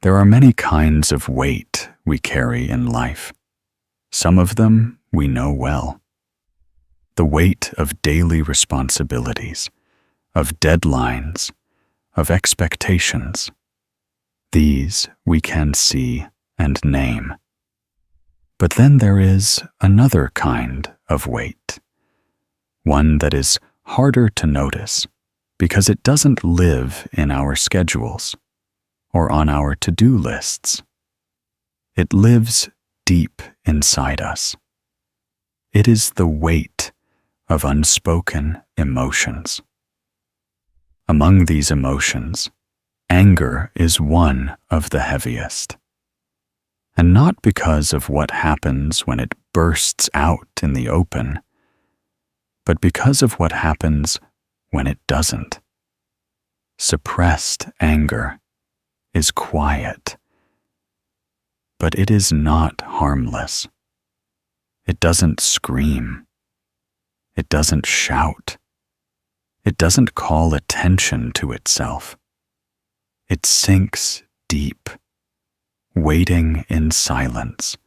There are many kinds of weight we carry in life. Some of them we know well. The weight of daily responsibilities, of deadlines, of expectations. These we can see and name. But then there is another kind of weight, one that is harder to notice because it doesn't live in our schedules or on our to-do lists. It lives deep inside us. It is the weight of unspoken emotions. Among these emotions, anger is one of the heaviest. And not because of what happens when it bursts out in the open, but because of what happens when it doesn't. Suppressed anger is quiet, but it is not harmless. It doesn't scream. It doesn't shout. It doesn't call attention to itself. It sinks deep, waiting in silence,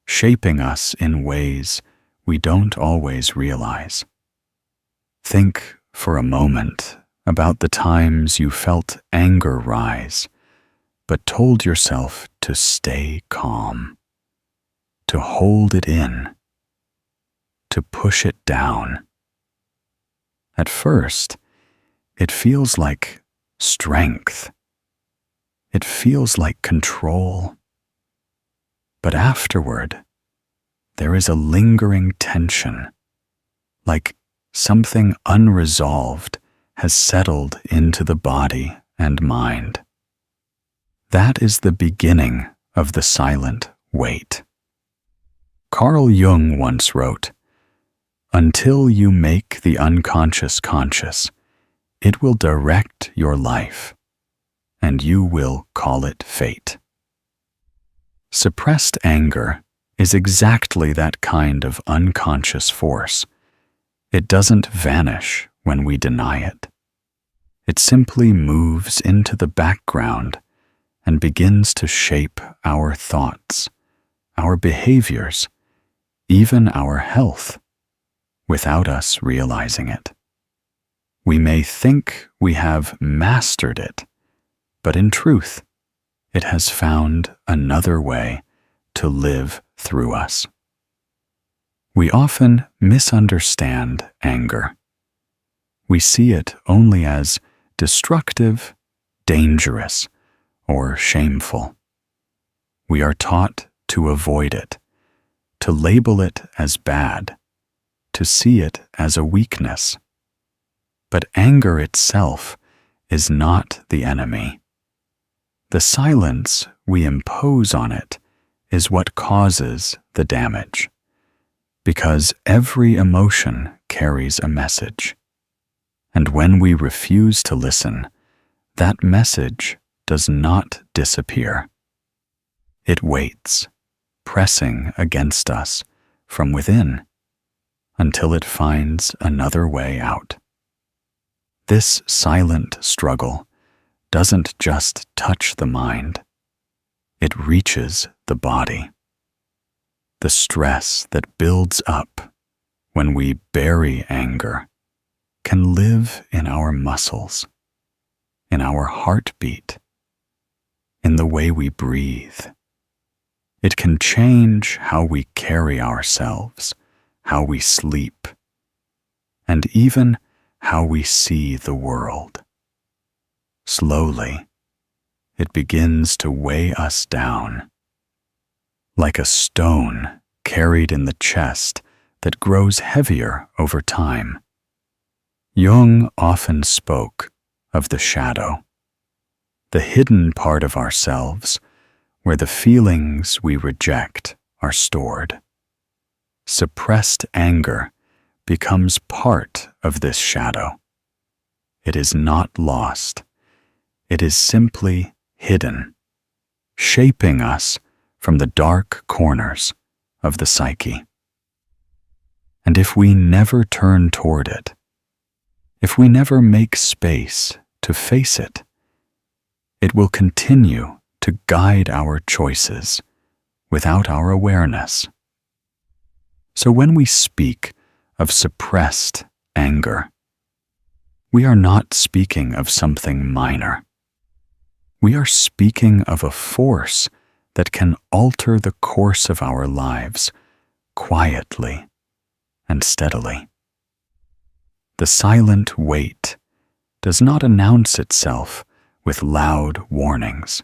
shaping us in ways we don't always realize. Think for a moment about the times you felt anger rise, but told yourself to stay calm, to hold it in, to push it down. At first, it feels like strength. It feels like control. But afterward, there is a lingering tension, like something unresolved has settled into the body and mind. That is the beginning of the silent weight. Carl Jung once wrote, "Until you make the unconscious conscious, it will direct your life, and you will call it fate." Suppressed anger is exactly that kind of unconscious force. It doesn't vanish when we deny it. It simply moves into the background and begins to shape our thoughts, our behaviors, even our health, without us realizing it. We may think we have mastered it, but in truth, it has found another way to live through us. We often misunderstand anger. We see it only as destructive, dangerous, or shameful. We are taught to avoid it, to label it as bad, to see it as a weakness. But anger itself is not the enemy. The silence we impose on it is what causes the damage, because every emotion carries a message. And when we refuse to listen, that message does not disappear. It waits, pressing against us from within, until it finds another way out. This silent struggle doesn't just touch the mind, it reaches the body. The stress that builds up when we bury anger can live in our muscles, in our heartbeat, in the way we breathe. It can change how we carry ourselves, how we sleep, and even how we see the world. Slowly, it begins to weigh us down, like a stone carried in the chest that grows heavier over time. Jung often spoke of the shadow, the hidden part of ourselves where the feelings we reject are stored. Suppressed anger becomes part of this shadow. It is not lost. It is simply hidden, shaping us from the dark corners of the psyche. And if we never turn toward it, if we never make space to face it, it will continue to guide our choices without our awareness. So when we speak of suppressed anger, we are not speaking of something minor. We are speaking of a force that can alter the course of our lives quietly and steadily. The silent weight does not announce itself with loud warnings.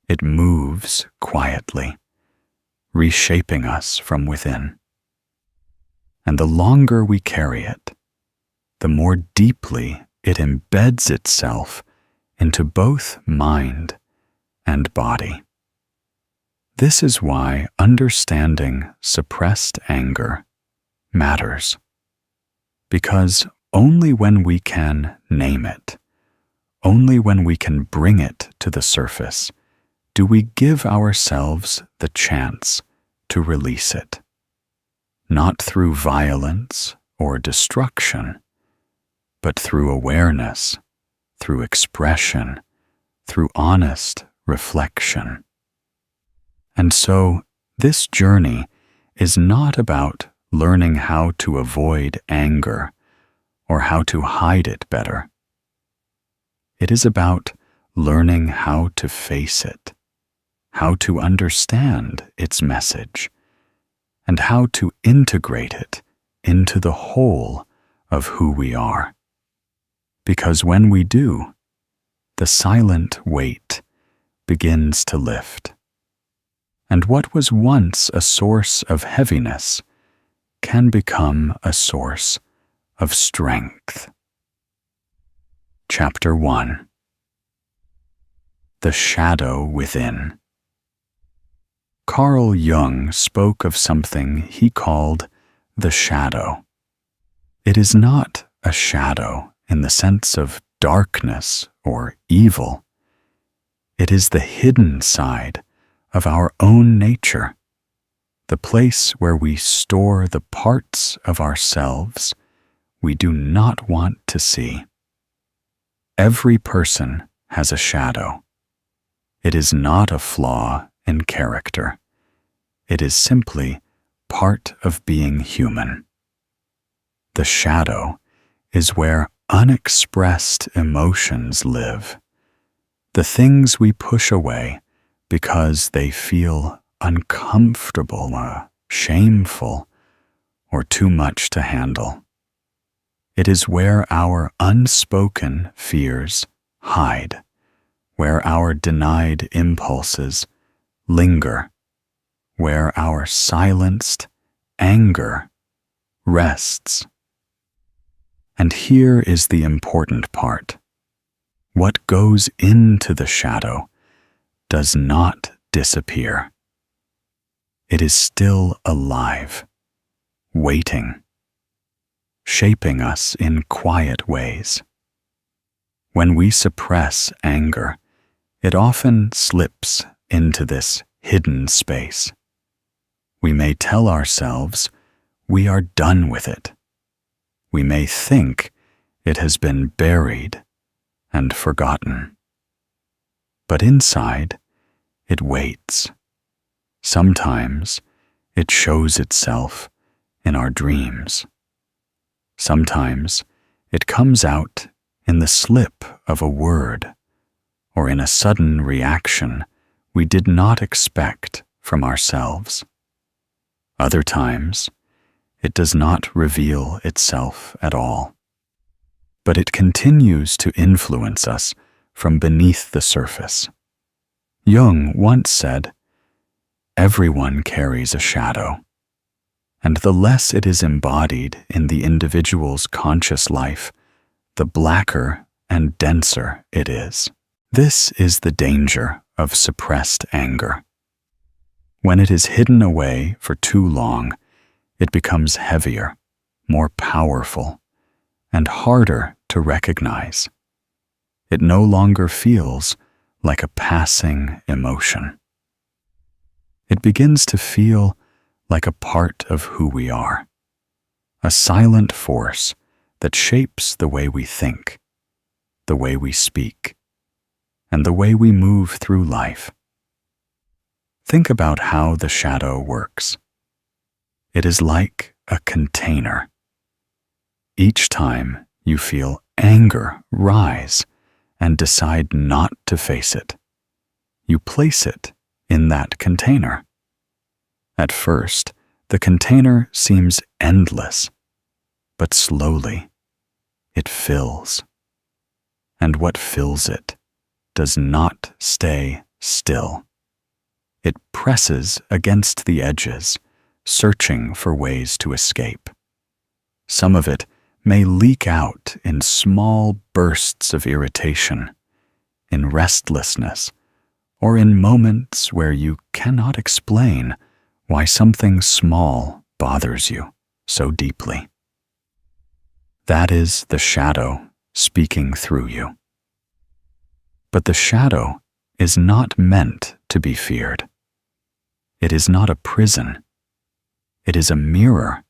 It moves quietly, reshaping us from within. And the longer we carry it, the more deeply it embeds itself into both mind and body. This is why understanding suppressed anger matters, because only when we can name it, only when we can bring it to the surface, do we give ourselves the chance to release it. Not through violence or destruction, but through awareness, through expression, through honest reflection. And so, this journey is not about learning how to avoid anger or how to hide it better. It is about learning how to face it, how to understand its message, and how to integrate it into the whole of who we are. Because when we do, the silent weight begins to lift. And what was once a source of heaviness can become a source of strength. Chapter 1. The Shadow Within. Carl Jung spoke of something he called the shadow. It is not a shadow in the sense of darkness or evil. It is the hidden side of our own nature, the place where we store the parts of ourselves we do not want to see. Every person has a shadow. It is not a flaw in character. It is simply part of being human. The shadow is where unexpressed emotions live, the things we push away because they feel uncomfortable, shameful, or too much to handle. It is where our unspoken fears hide, where our denied impulses linger, where our silenced anger rests. And here is the important part. What goes into the shadow does not disappear. It is still alive, waiting, shaping us in quiet ways. When we suppress anger, it often slips into this hidden space. We may tell ourselves we are done with it. We may think it has been buried and forgotten. But inside, it waits. Sometimes it shows itself in our dreams. Sometimes it comes out in the slip of a word or in a sudden reaction we did not expect from ourselves. Other times, it does not reveal itself at all, but it continues to influence us from beneath the surface. Jung once said, "Everyone carries a shadow, and the less it is embodied in the individual's conscious life, the blacker and denser it is." This is the danger of suppressed anger. When it is hidden away for too long, it becomes heavier, more powerful, and harder to recognize. It no longer feels like a passing emotion. It begins to feel like a part of who we are, a silent force that shapes the way we think, the way we speak, and the way we move through life. Think about how the shadow works. It is like a container. Each time you feel anger rise and decide not to face it, you place it in that container. At first, the container seems endless, but slowly it fills. And what fills it does not stay still. It presses against the edges, searching for ways to escape. Some of it may leak out in small bursts of irritation, in restlessness, or in moments where you cannot explain why something small bothers you so deeply. That is the shadow speaking through you. But the shadow is not meant to be feared. It is not a prison. It is a mirror.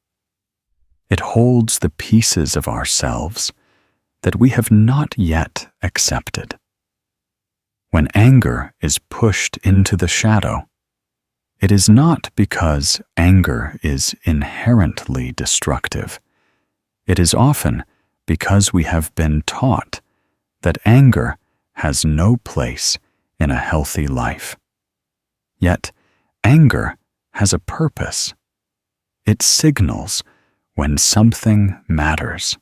It holds the pieces of ourselves that we have not yet accepted. When anger is pushed into the shadow, it is not because anger is inherently destructive. It is often because we have been taught that anger has no place in a healthy life. Yet, anger has a purpose. It signals when something matters.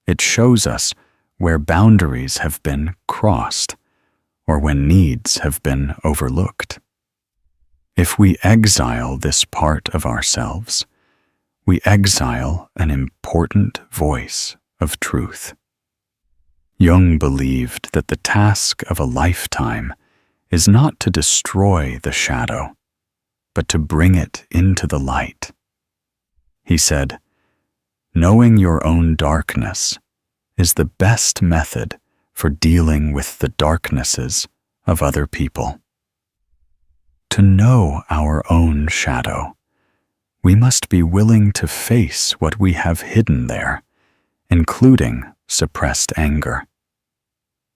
It shows us where boundaries have been crossed or when needs have been overlooked. If we exile this part of ourselves, we exile an important voice of truth. Jung believed that the task of a lifetime is not to destroy the shadow, but to bring it into the light. He said, "Knowing your own darkness is the best method for dealing with the darknesses of other people." To know our own shadow, we must be willing to face what we have hidden there, including suppressed anger.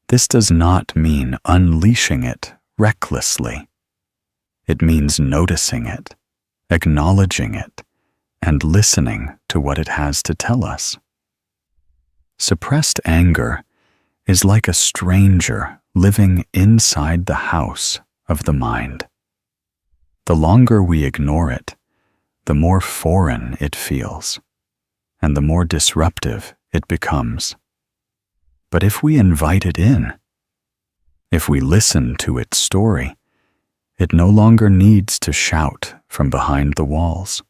This does not mean unleashing it recklessly. It means noticing it, acknowledging it, and listening to what it has to tell us. Suppressed anger is like a stranger living inside the house of the mind. The longer we ignore it, the more foreign it feels, and the more disruptive it becomes. But if we invite it in, if we listen to its story, it no longer needs to shout from behind the walls.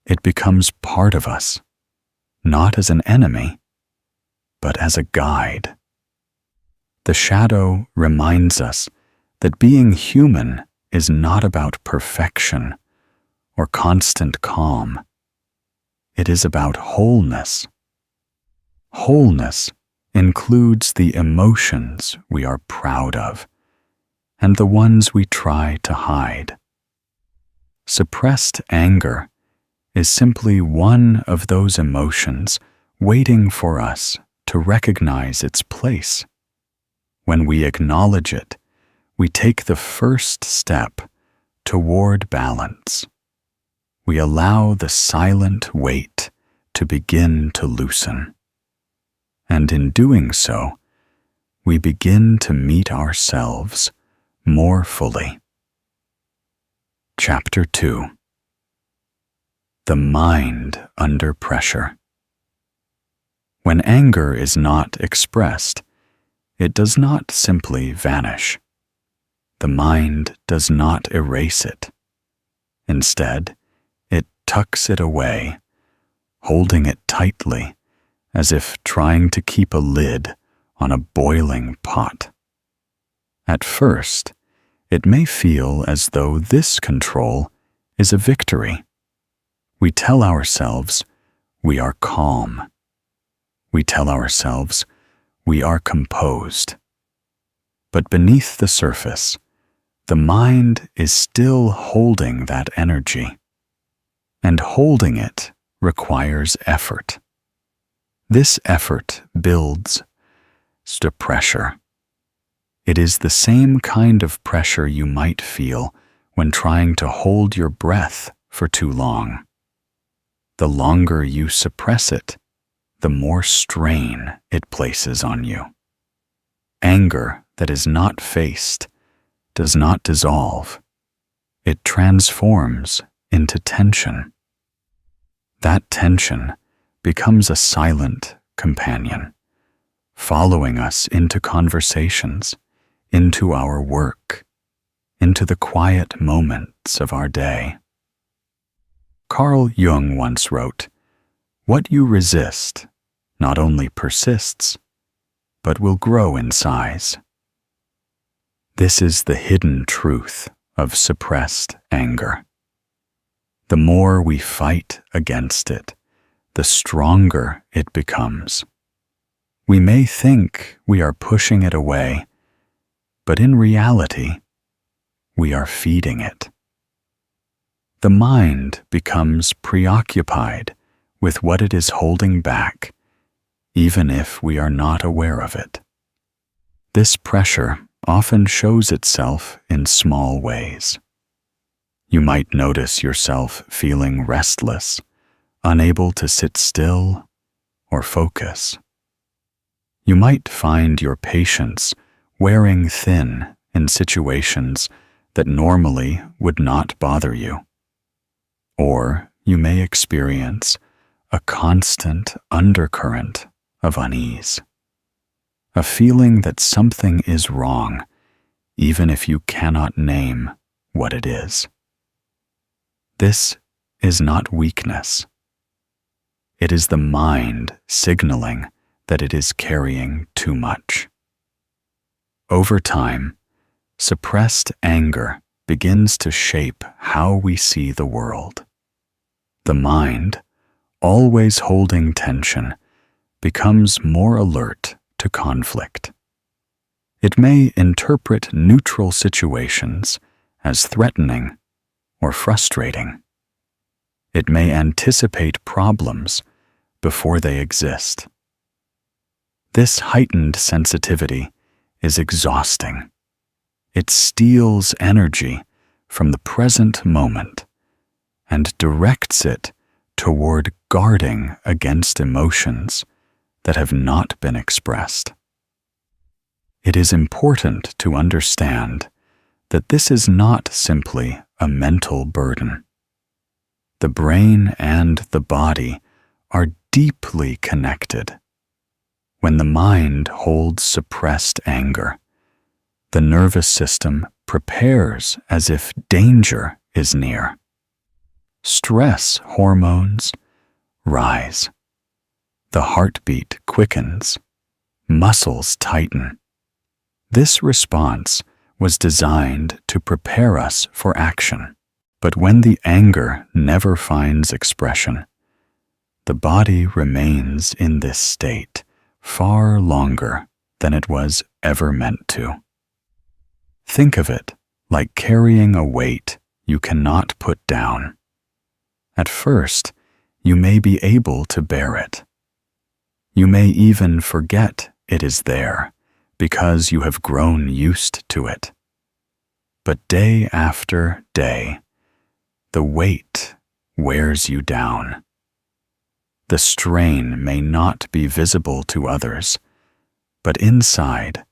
It becomes part of us, not as an enemy, but as a guide. The shadow reminds us that being human is not about perfection or constant calm. It is about wholeness. Wholeness includes the emotions we are proud of and the ones we try to hide. Suppressed anger is simply one of those emotions waiting for us to recognize its place. When we acknowledge it, we take the first step toward balance. We allow the silent weight to begin to loosen. And in doing so, we begin to meet ourselves more fully. Chapter 2. The mind under pressure. When anger is not expressed, it does not simply vanish. The mind does not erase it. Instead, it tucks it away, holding it tightly, as if trying to keep a lid on a boiling pot. At first, it may feel as though this control is a victory. We tell ourselves we are calm. We tell ourselves we are composed. But beneath the surface, the mind is still holding that energy, and holding it requires effort. This effort builds pressure. It is the same kind of pressure you might feel when trying to hold your breath for too long. The longer you suppress it, the more strain it places on you. Anger that is not faced does not dissolve. It transforms into tension. That tension becomes a silent companion, following us into conversations, into our work, into the quiet moments of our day. Carl Jung once wrote, "What you resist not only persists, but will grow in size." This is the hidden truth of suppressed anger. The more we fight against it, the stronger it becomes. We may think we are pushing it away, but in reality, we are feeding it. The mind becomes preoccupied with what it is holding back, even if we are not aware of it. This pressure often shows itself in small ways. You might notice yourself feeling restless, unable to sit still or focus. You might find your patience wearing thin in situations that normally would not bother you. Or you may experience a constant undercurrent of unease, a feeling that something is wrong, even if you cannot name what it is. This is not weakness. It is the mind signaling that it is carrying too much. Over time, suppressed anger begins to shape how we see the world. The mind, always holding tension, becomes more alert to conflict. It may interpret neutral situations as threatening or frustrating. It may anticipate problems before they exist. This heightened sensitivity is exhausting. It steals energy from the present moment and directs it toward guarding against emotions that have not been expressed. It is important to understand that this is not simply a mental burden. The brain and the body are deeply connected. When the mind holds suppressed anger, the nervous system prepares as if danger is near. Stress hormones rise. The heartbeat quickens. Muscles tighten. This response was designed to prepare us for action. But when the anger never finds expression, the body remains in this state far longer than it was ever meant to. Think of it like carrying a weight you cannot put down. At first, you may be able to bear it. You may even forget it is there because you have grown used to it. But day after day, the weight wears you down. The strain may not be visible to others, but inside,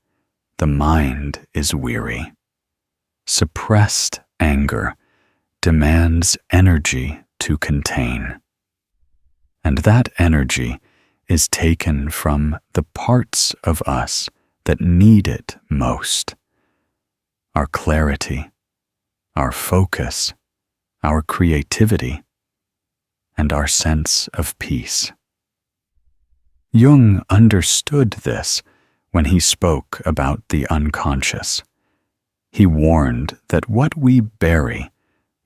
the mind is weary. Suppressed anger demands energy to contain. And that energy is taken from the parts of us that need it most. Our clarity, our focus, our creativity, and our sense of peace. Jung understood this when he spoke about the unconscious. He warned that what we bury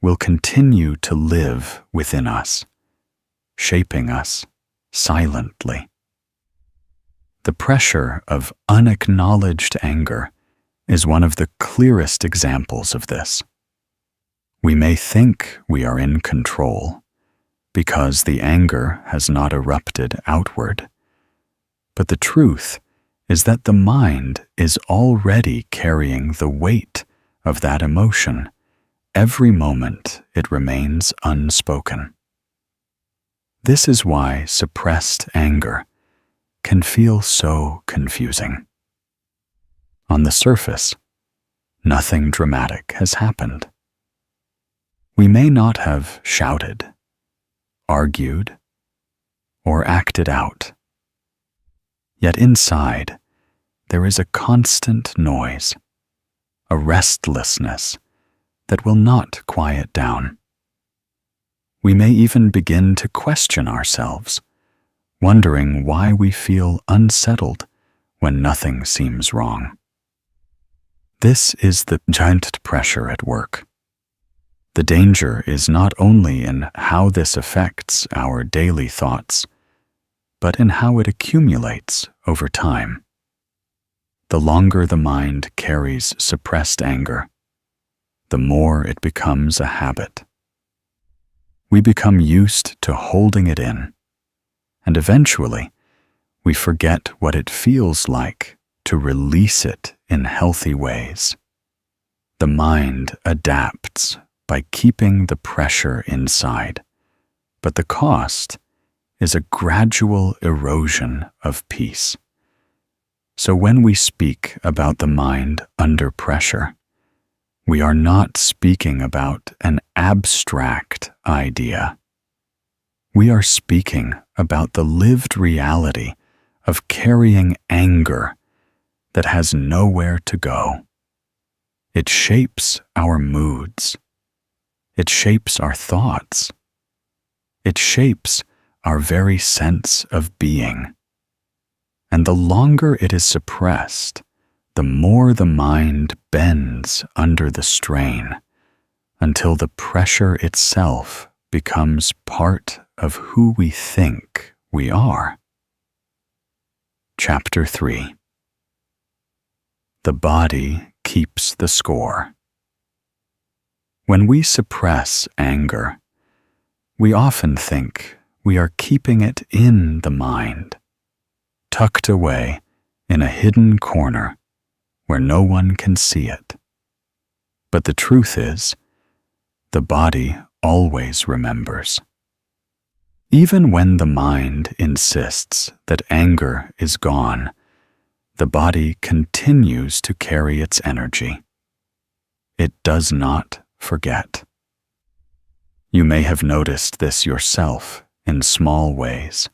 will continue to live within us, shaping us silently. The pressure of unacknowledged anger is one of the clearest examples of this. We may think we are in control because the anger has not erupted outward, but the truth is that the mind is already carrying the weight of that emotion every moment it remains unspoken. This is why suppressed anger can feel so confusing. On the surface, nothing dramatic has happened. We may not have shouted, argued, or acted out. Yet inside, there is a constant noise, a restlessness that will not quiet down. We may even begin to question ourselves, wondering why we feel unsettled when nothing seems wrong. This is the giant pressure at work. The danger is not only in how this affects our daily thoughts, but in how it accumulates over time. The longer the mind carries suppressed anger, the more it becomes a habit. We become used to holding it in, and eventually we forget what it feels like to release it in healthy ways. The mind adapts by keeping the pressure inside, but the cost is a gradual erosion of peace. So when we speak about the mind under pressure, we are not speaking about an abstract idea. We are speaking about the lived reality of carrying anger that has nowhere to go. It shapes our moods. It shapes our thoughts. It shapes our very sense of being. And the longer it is suppressed, the more the mind bends under the strain, until the pressure itself becomes part of who we think we are. Chapter 3. The body keeps the score. When we suppress anger, we often think we are keeping it in the mind, tucked away in a hidden corner where no one can see it. But the truth is, the body always remembers. Even when the mind insists that anger is gone, the body continues to carry its energy. It does not forget. You may have noticed this yourself in small ways.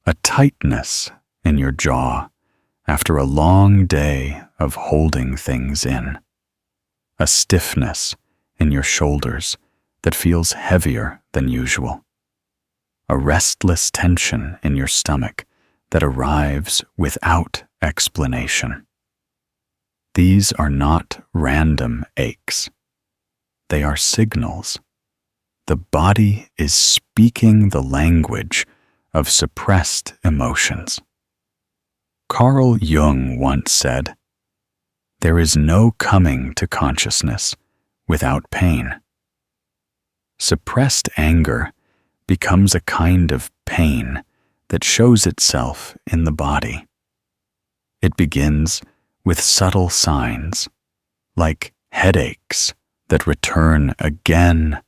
A tightness in your jaw after a long day of holding things in. A stiffness in your shoulders that feels heavier than usual. A restless tension in your stomach that arrives without explanation. These are not random aches. They are signals. The body is speaking the language of suppressed emotions. Carl Jung once said, "There is no coming to consciousness without pain." Suppressed anger becomes a kind of pain that shows itself in the body. It begins with subtle signs, like headaches that return again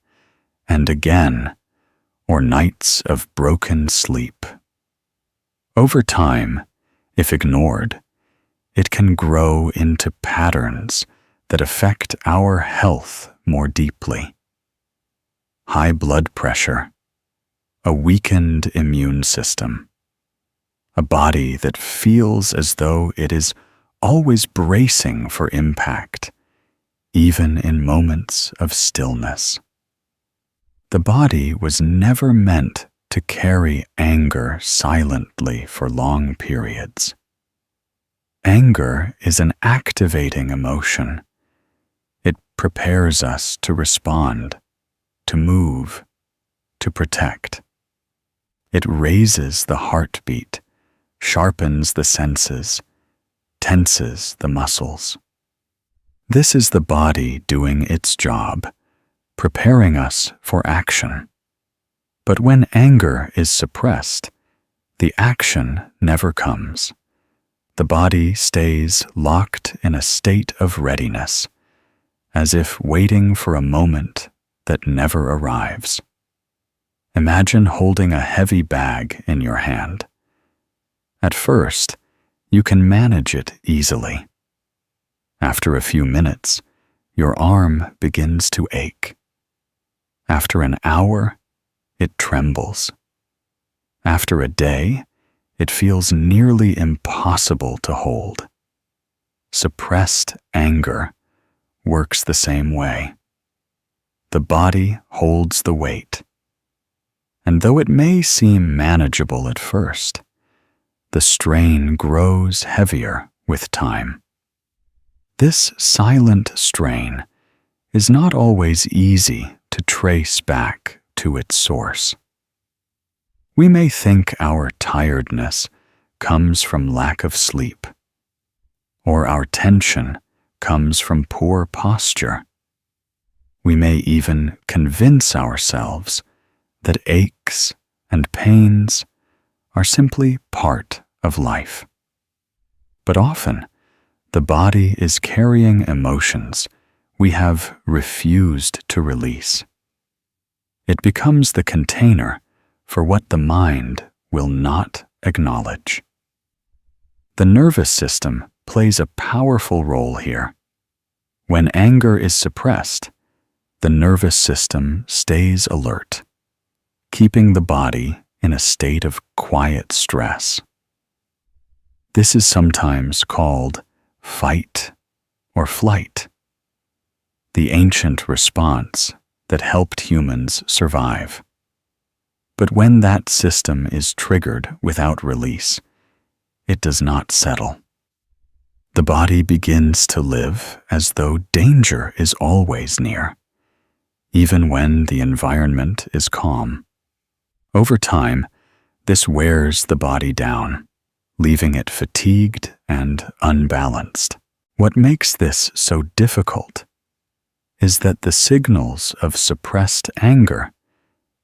and again, or nights of broken sleep. Over time, if ignored, it can grow into patterns that affect our health more deeply. High blood pressure, a weakened immune system, a body that feels as though it is always bracing for impact, even in moments of stillness. The body was never meant to carry anger silently for long periods. Anger is an activating emotion. It prepares us to respond, to move, to protect. It raises the heartbeat, sharpens the senses, tenses the muscles. This is the body doing its job, preparing us for action. But when anger is suppressed, the action never comes. The body stays locked in a state of readiness, as if waiting for a moment that never arrives. Imagine holding a heavy bag in your hand. At first, you can manage it easily. After a few minutes, your arm begins to ache. After an hour, it trembles. After a day, it feels nearly impossible to hold. Suppressed anger works the same way. The body holds the weight. And though it may seem manageable at first, the strain grows heavier with time. This silent strain is not always easy to trace back to its source. We may think our tiredness comes from lack of sleep, or our tension comes from poor posture. We may even convince ourselves that aches and pains are simply part of life. But often, the body is carrying emotions we have refused to release. It becomes the container for what the mind will not acknowledge. The nervous system plays a powerful role here. When anger is suppressed, the nervous system stays alert, keeping the body in a state of quiet stress. This is sometimes called fight or flight, the ancient response that helped humans survive. But when that system is triggered without release, it does not settle. The body begins to live as though danger is always near, even when the environment is calm. Over time, this wears the body down, leaving it fatigued and unbalanced. What makes this so difficult is that the signals of suppressed anger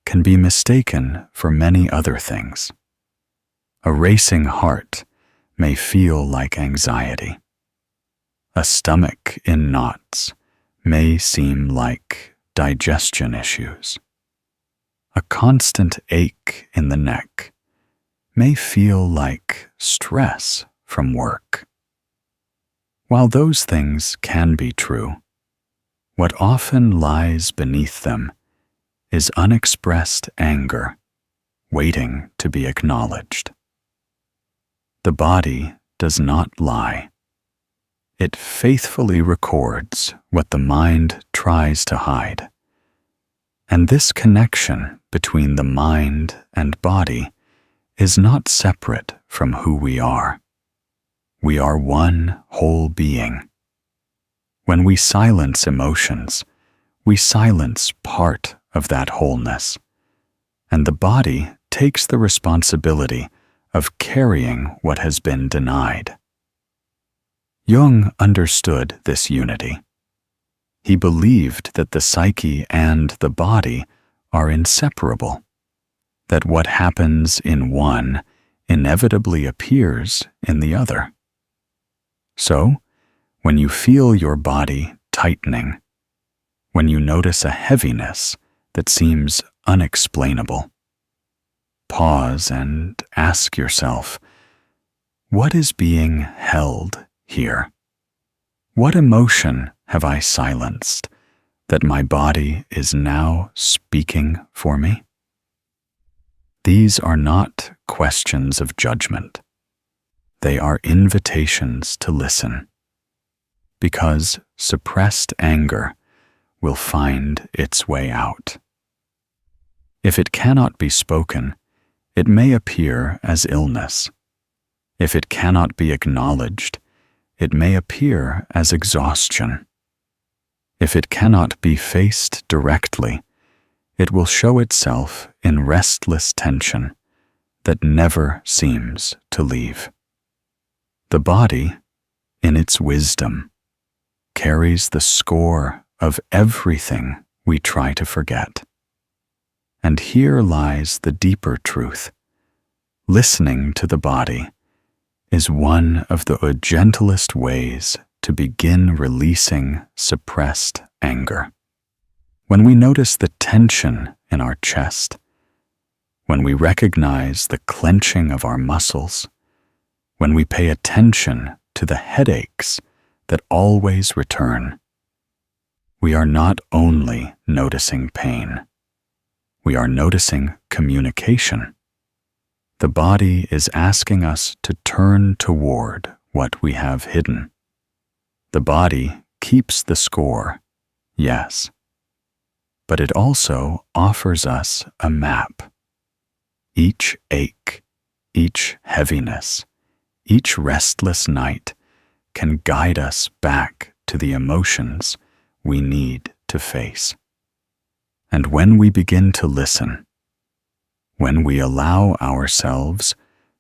can be mistaken for many other things. A racing heart may feel like anxiety. A stomach in knots may seem like digestion issues. A constant ache in the neck may feel like stress from work. While those things can be true, what often lies beneath them is unexpressed anger waiting to be acknowledged. The body does not lie. It faithfully records what the mind tries to hide. And this connection between the mind and body is not separate from who we are. We are one whole being. When we silence emotions, we silence part of that wholeness, and the body takes the responsibility of carrying what has been denied. Jung understood this unity. He believed that the psyche and the body are inseparable, that what happens in one inevitably appears in the other. So, when you feel your body tightening, when you notice a heaviness that seems unexplainable, pause and ask yourself, what is being held here? What emotion have I silenced that my body is now speaking for me? These are not questions of judgment. They are invitations to listen, because suppressed anger will find its way out. If it cannot be spoken, it may appear as illness. If it cannot be acknowledged, it may appear as exhaustion. If it cannot be faced directly, it will show itself in restless tension that never seems to leave. The body, in its wisdom, carries the score of everything we try to forget. And here lies the deeper truth. Listening to the body is one of the gentlest ways to begin releasing suppressed anger. When we notice the tension in our chest, when we recognize the clenching of our muscles, when we pay attention to the headaches that always return, we are not only noticing pain, we are noticing communication. The body is asking us to turn toward what we have hidden. The body keeps the score, yes, but it also offers us a map. Each ache, each heaviness, each restless night can guide us back to the emotions we need to face. And when we begin to listen, when we allow ourselves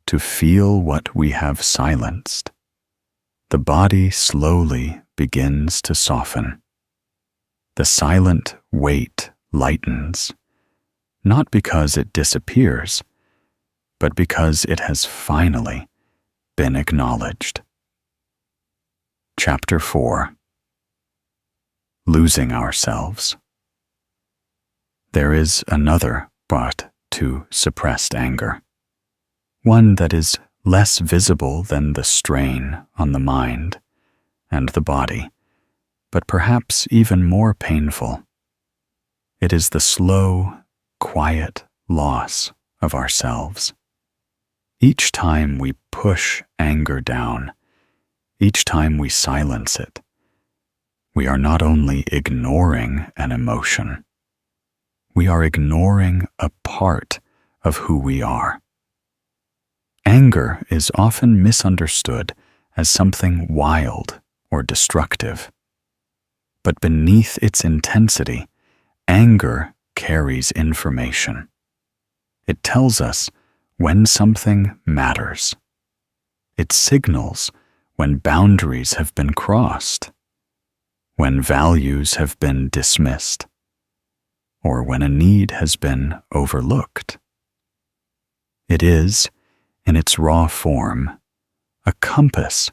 to feel what we have silenced, the body slowly begins to soften. The silent weight lightens, not because it disappears, but because it has finally been acknowledged. Chapter 4. Losing Ourselves. There is another part to suppressed anger, one that is less visible than the strain on the mind and the body, but perhaps even more painful. It is the slow, quiet loss of ourselves. Each time we push anger down, each time we silence it, we are not only ignoring an emotion, we are ignoring a part of who we are. Anger is often misunderstood as something wild or destructive. But beneath its intensity, anger carries information. It tells us when something matters. It signals when boundaries have been crossed, when values have been dismissed, or when a need has been overlooked. It is, in its raw form, a compass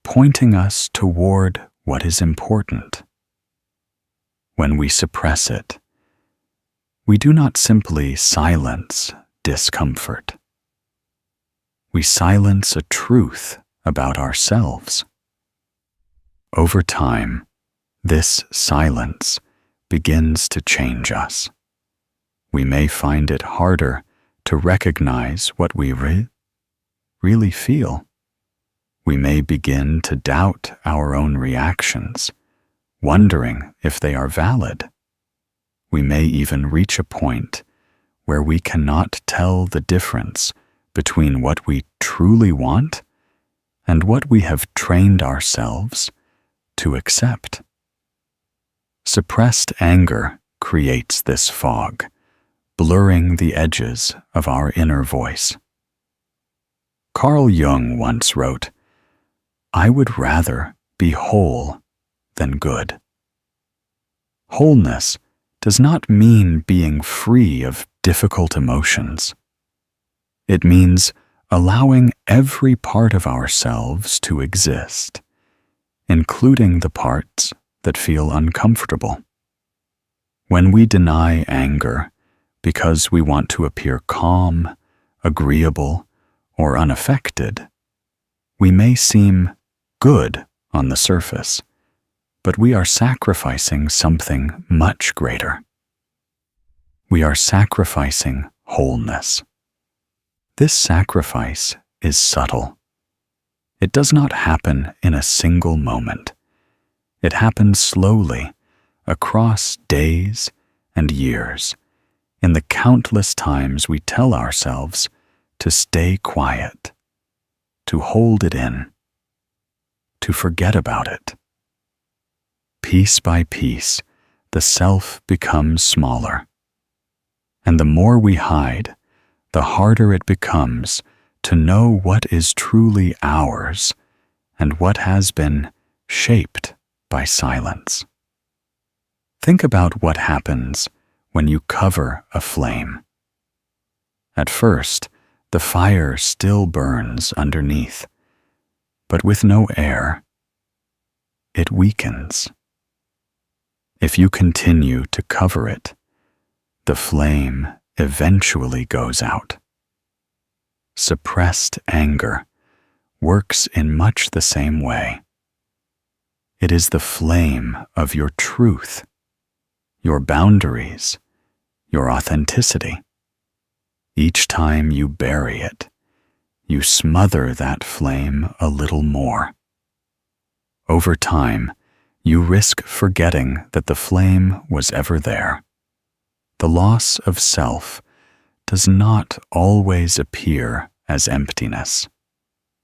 pointing us toward what is important. When we suppress it, we do not simply silence discomfort. We silence a truth about ourselves. Over time, this silence begins to change us. We may find it harder to recognize what we really feel. We may begin to doubt our own reactions, wondering if they are valid. We may even reach a point where we cannot tell the difference between what we truly want and what we have trained ourselves to accept. Suppressed anger creates this fog, blurring the edges of our inner voice. Carl Jung once wrote, "I would rather be whole than good." Wholeness does not mean being free of difficult emotions. It means allowing every part of ourselves to exist, including the parts that feel uncomfortable. When we deny anger because we want to appear calm, agreeable, or unaffected, we may seem good on the surface, but we are sacrificing something much greater. We are sacrificing wholeness. This sacrifice is subtle. It does not happen in a single moment. It happens slowly, across days and years, in the countless times we tell ourselves to stay quiet, to hold it in, to forget about it. Piece by piece, the self becomes smaller. And the more we hide, the harder it becomes to know what is truly ours and what has been shaped by silence. Think about what happens when you cover a flame. At first, the fire still burns underneath, but with no air, it weakens. If you continue to cover it, the flame eventually goes out. Suppressed anger works in much the same way. It is the flame of your truth, your boundaries, your authenticity. Each time you bury it, you smother that flame a little more. Over time, you risk forgetting that the flame was ever there. The loss of self does not always appear as emptiness.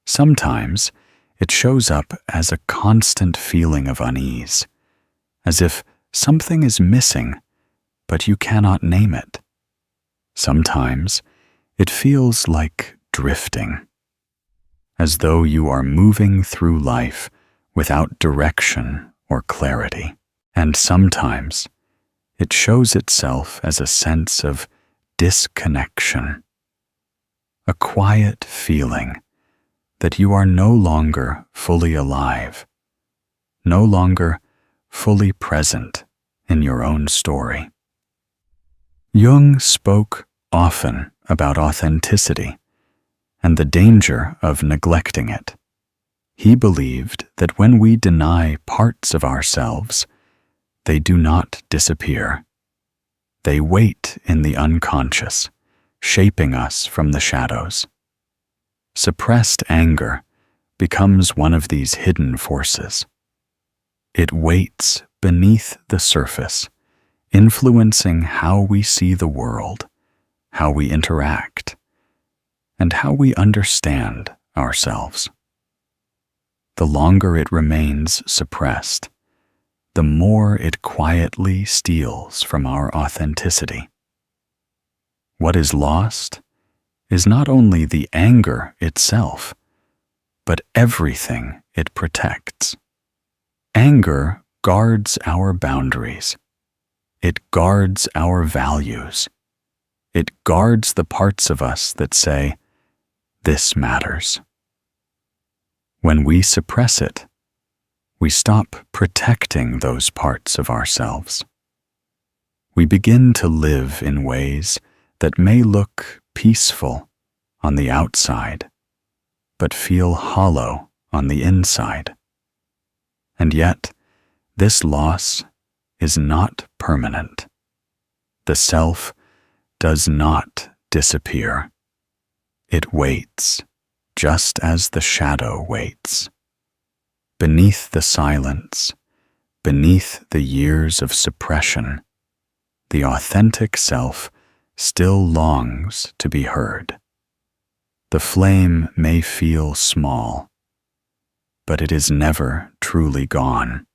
Sometimes it shows up as a constant feeling of unease, as if something is missing, but you cannot name it. Sometimes it feels like drifting, as though you are moving through life without direction or clarity. And sometimes it shows itself as a sense of disconnection, a quiet feeling that you are no longer fully alive, no longer fully present in your own story. Jung spoke often about authenticity and the danger of neglecting it. He believed that when we deny parts of ourselves, they do not disappear. They wait in the unconscious, shaping us from the shadows. Suppressed anger becomes one of these hidden forces. It waits beneath the surface, influencing how we see the world, how we interact, and how we understand ourselves. The longer it remains suppressed, the more it quietly steals from our authenticity. What is lost is not only the anger itself, but everything it protects. Anger guards our boundaries. It guards our values. It guards the parts of us that say, "This matters." When we suppress it, we stop protecting those parts of ourselves. We begin to live in ways that may look peaceful on the outside, but feel hollow on the inside. And yet, this loss is not permanent. The self does not disappear. It waits, just as the shadow waits. Beneath the silence, beneath the years of suppression, the authentic self still longs to be heard. The flame may feel small, but it is never truly gone.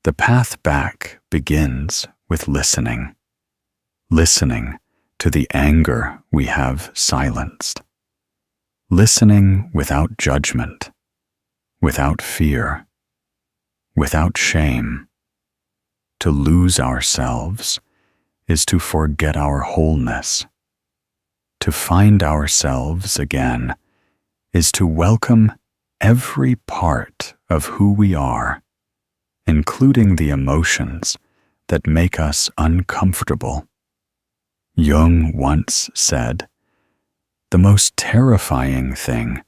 The path back begins with listening. Listening to the anger we have silenced. Listening without judgment, without fear, without shame. To lose ourselves is to forget our wholeness. To find ourselves again is to welcome every part of who we are, including the emotions that make us uncomfortable. Jung once said, "The most terrifying thing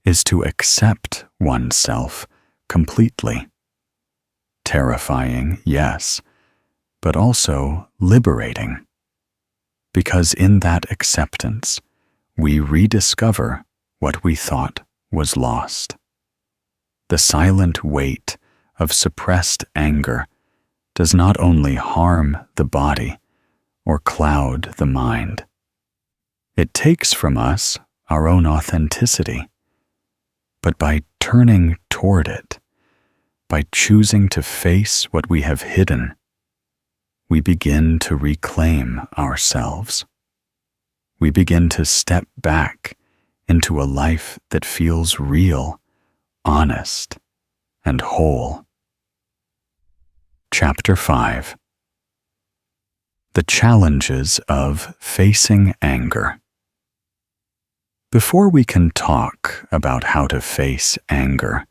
is to accept oneself completely." Terrifying, yes, but also liberating. Because in that acceptance, we rediscover what we thought was lost. The silent weight of suppressed anger does not only harm the body or cloud the mind. It takes from us our own authenticity. But by turning toward it, by choosing to face what we have hidden, we begin to reclaim ourselves. We begin to step back into a life that feels real, honest, and whole. Chapter 5. The challenges of facing anger. Before we can talk about how to face anger,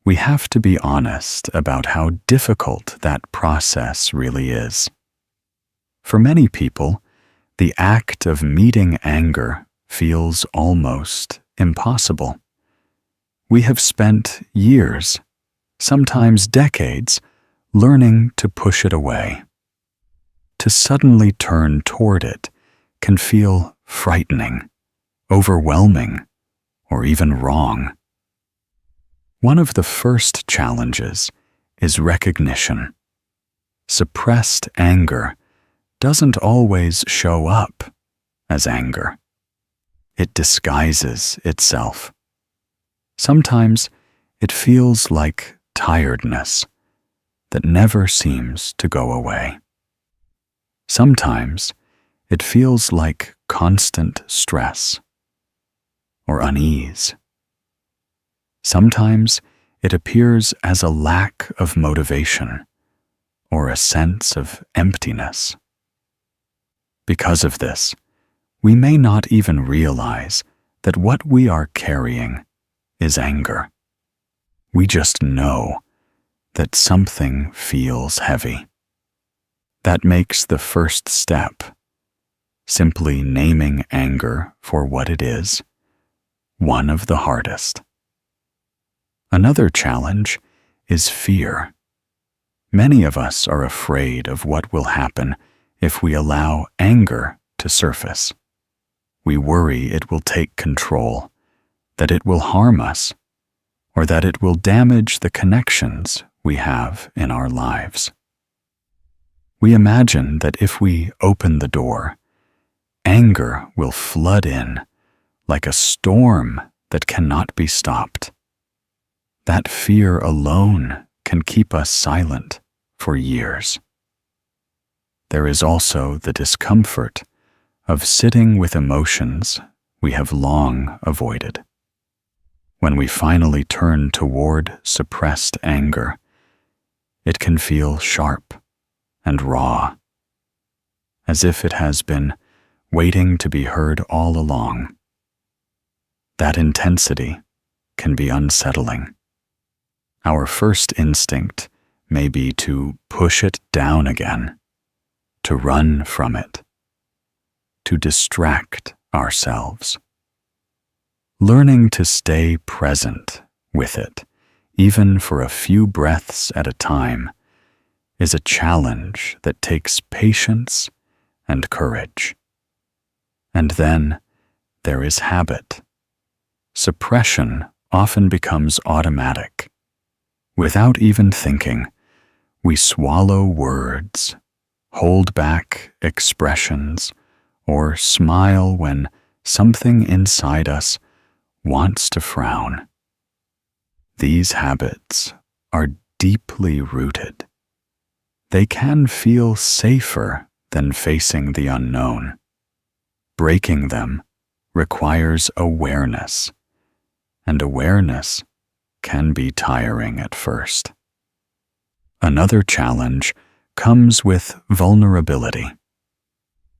we have to be honest about how difficult that process really is. For many people, the act of meeting anger feels almost impossible. We have spent years, sometimes decades, learning to push it away. To suddenly turn toward it can feel frightening, overwhelming, or even wrong. One of the first challenges is recognition. Suppressed anger doesn't always show up as anger. It disguises itself. Sometimes it feels like tiredness that never seems to go away. Sometimes it feels like constant stress or unease. Sometimes it appears as a lack of motivation or a sense of emptiness. Because of this, we may not even realize that what we are carrying is anger. We just know that something feels heavy. That makes the first step, simply naming anger for what it is, one of the hardest. Another challenge is fear. Many of us are afraid of what will happen if we allow anger to surface. We worry it will take control, that it will harm us, or that it will damage the connections we have in our lives. We imagine that if we open the door, anger will flood in like a storm that cannot be stopped. That fear alone can keep us silent for years. There is also the discomfort of sitting with emotions we have long avoided. When we finally turn toward suppressed anger, it can feel sharp and raw, as if it has been waiting to be heard all along. That intensity can be unsettling. Our first instinct may be to push it down again, to run from it, to distract ourselves. Learning to stay present with it, even for a few breaths at a time, is a challenge that takes patience and courage. And then there is habit. Suppression often becomes automatic. Without even thinking, we swallow words, hold back expressions, or smile when something inside us wants to frown. These habits are deeply rooted. They can feel safer than facing the unknown. Breaking them requires awareness, and awareness can be tiring at first. Another challenge comes with vulnerability.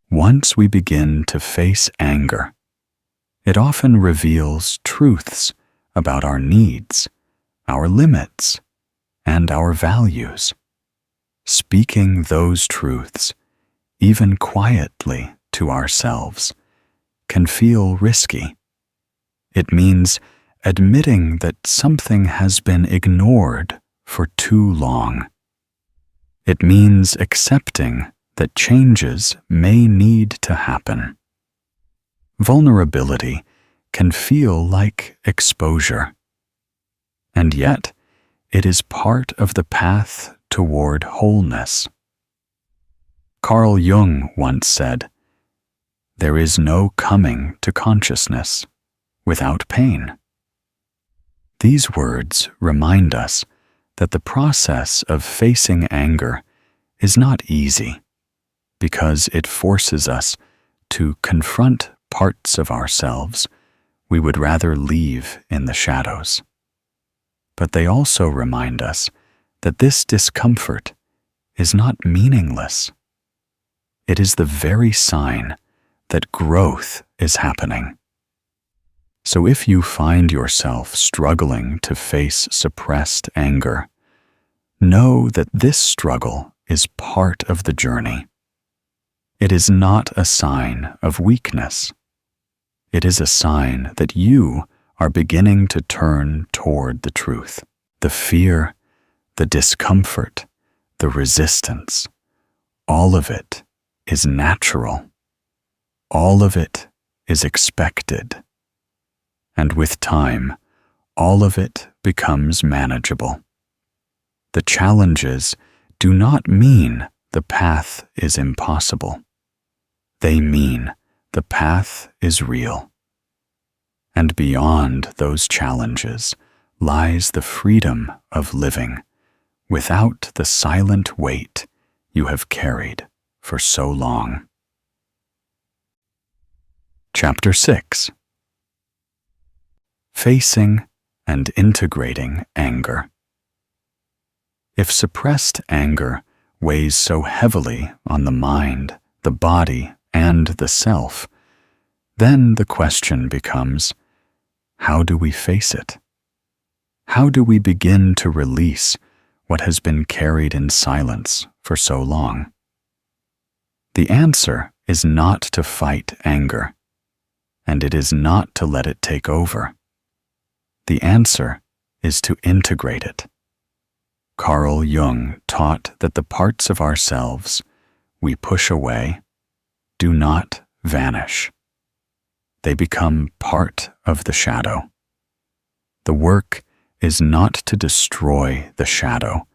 Once we begin to face anger, it often reveals truths about our needs, our limits, and our values. Speaking those truths, even quietly to ourselves, can feel risky. It means admitting that something has been ignored for too long. It means accepting that changes may need to happen. Vulnerability can feel like exposure, and yet it is part of the path toward wholeness. Carl Jung once said, "There is no coming to consciousness without pain." These words remind us that the process of facing anger is not easy, because it forces us to confront parts of ourselves we would rather leave in the shadows. But they also remind us that this discomfort is not meaningless. It is the very sign that growth is happening. So if you find yourself struggling to face suppressed anger, know that this struggle is part of the journey. It is not a sign of weakness. It is a sign that you are beginning to turn toward the truth. The fear, the discomfort, the resistance, all of it is natural. All of it is expected. And with time, all of it becomes manageable. The challenges do not mean the path is impossible. They mean the path is real. And beyond those challenges lies the freedom of living without the silent weight you have carried for so long. Chapter 6. Facing and integrating anger. If suppressed anger weighs so heavily on the mind, the body, and the self, then the question becomes, how do we face it? How do we begin to release what has been carried in silence for so long? The answer is not to fight anger, and it is not to let it take over. The answer is to integrate it. Carl Jung taught that the parts of ourselves we push away do not vanish. They become part of the shadow. The work is not to destroy the shadow,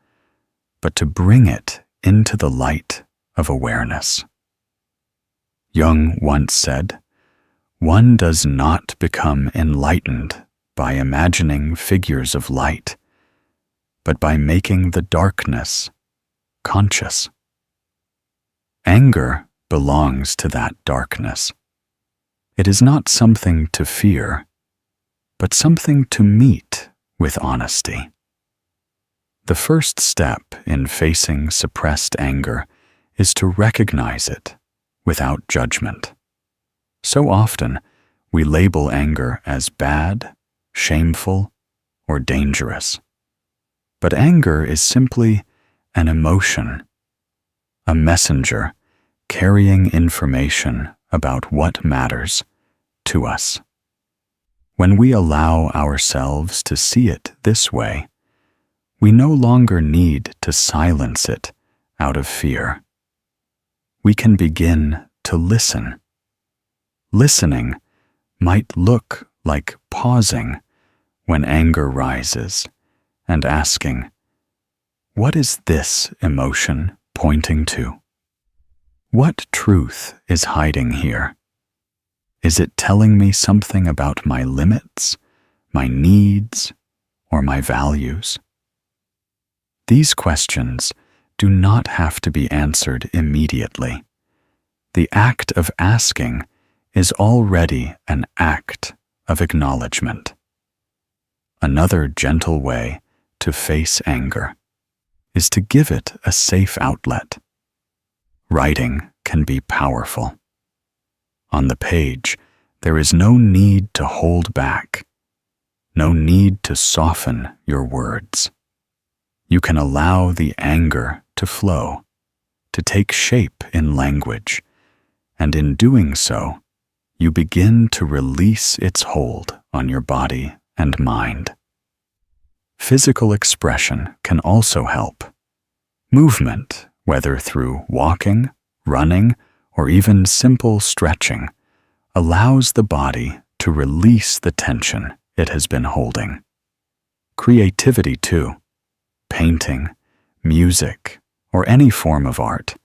but to bring it into the light of awareness. Jung once said, "One does not become enlightened by imagining figures of light, but by making the darkness conscious." Anger belongs to that darkness. It is not something to fear, but something to meet with honesty. The first step in facing suppressed anger is to recognize it without judgment. So often, we label anger as bad, shameful, or dangerous. But anger is simply an emotion, a messenger carrying information about what matters to us. When we allow ourselves to see it this way, we no longer need to silence it out of fear. We can begin to listen. Listening might look like pausing when anger rises and asking, what is this emotion pointing to? What truth is hiding here? Is it telling me something about my limits, my needs, or my values? These questions do not have to be answered immediately. The act of asking is already an act of acknowledgement. Another gentle way to face anger is to give it a safe outlet. Writing can be powerful. On the page, there is no need to hold back, no need to soften your words. You can allow the anger to flow, to take shape in language, and in doing so, you begin to release its hold on your body and mind. Physical expression can also help. Movement, whether through walking, running, or even simple stretching, allows the body to release the tension it has been holding. Creativity, too, painting, music, or any form of art,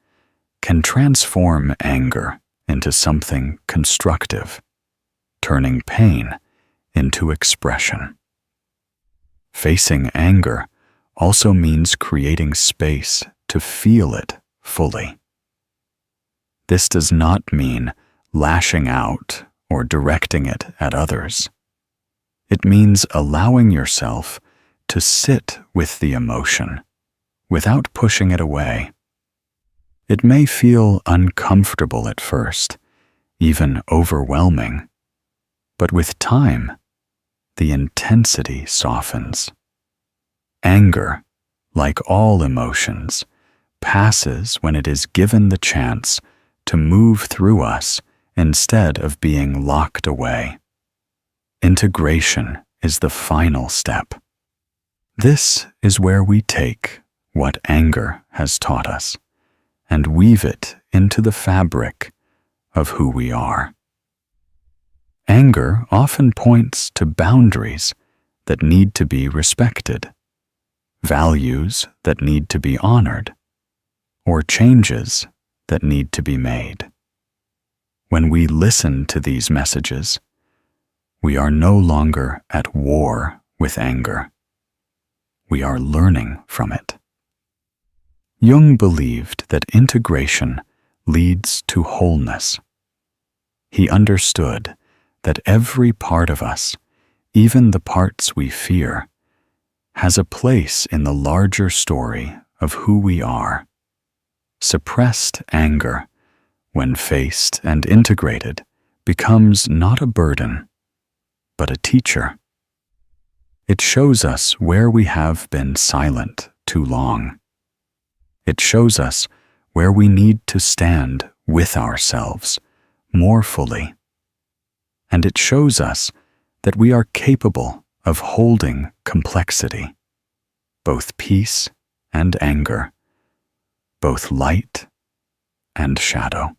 can transform anger into something constructive, turning pain into expression. Facing anger also means creating space to feel it fully. This does not mean lashing out or directing it at others. It means allowing yourself to sit with the emotion without pushing it away. It may feel uncomfortable at first, even overwhelming, But with time, the intensity softens. Anger, like all emotions, passes when it is given the chance to move through us instead of being locked away. Integration is the final step. This is where we take what anger has taught us and weave it into the fabric of who we are. Anger often points to boundaries that need to be respected, values that need to be honored, or changes that need to be made. When we listen to these messages, we are no longer at war with anger. We are learning from it. Jung believed that integration leads to wholeness. He understood that every part of us, even the parts we fear, has a place in the larger story of who we are. Suppressed anger, when faced and integrated, becomes not a burden, but a teacher. It shows us where we have been silent too long. It shows us where we need to stand with ourselves more fully. And it shows us that we are capable of holding complexity, both peace and anger, both light and shadow.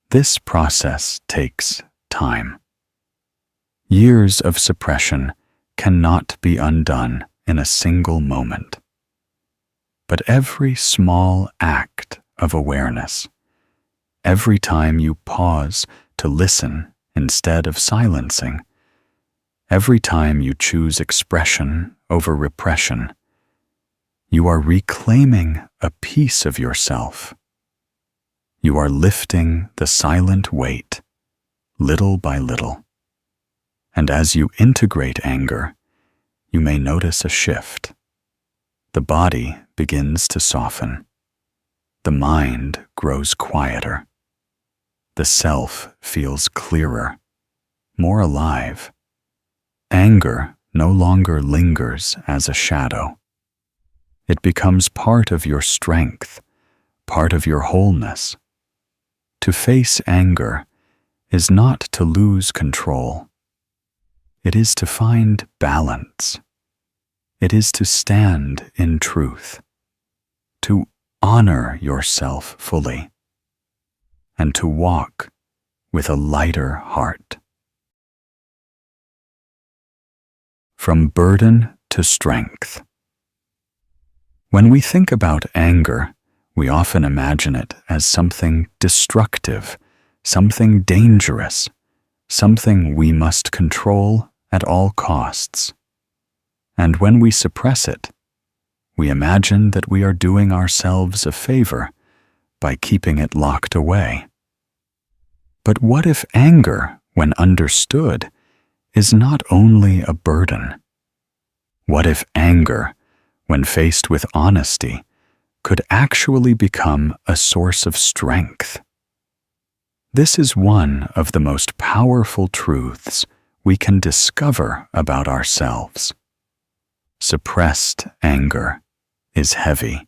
This process takes time. Years of suppression cannot be undone in a single moment. But every small act of awareness, every time you pause to listen instead of silencing, every time you choose expression over repression, you are reclaiming a piece of yourself. You are lifting the silent weight, little by little. And as you integrate anger, you may notice a shift. The body begins to soften. The mind grows quieter. The self feels clearer, more alive. Anger no longer lingers as a shadow. It becomes part of your strength, part of your wholeness. To face anger is not to lose control. It is to find balance. It is to stand in truth, to honor yourself fully, and to walk with a lighter heart. From burden to strength. When we think about anger, we often imagine it as something destructive, something dangerous, something we must control at all costs. And when we suppress it, we imagine that we are doing ourselves a favor by keeping it locked away. But what if anger, when understood, is not only a burden? What if anger, when faced with honesty, could actually become a source of strength? This is one of the most powerful truths we can discover about ourselves. Suppressed anger is heavy.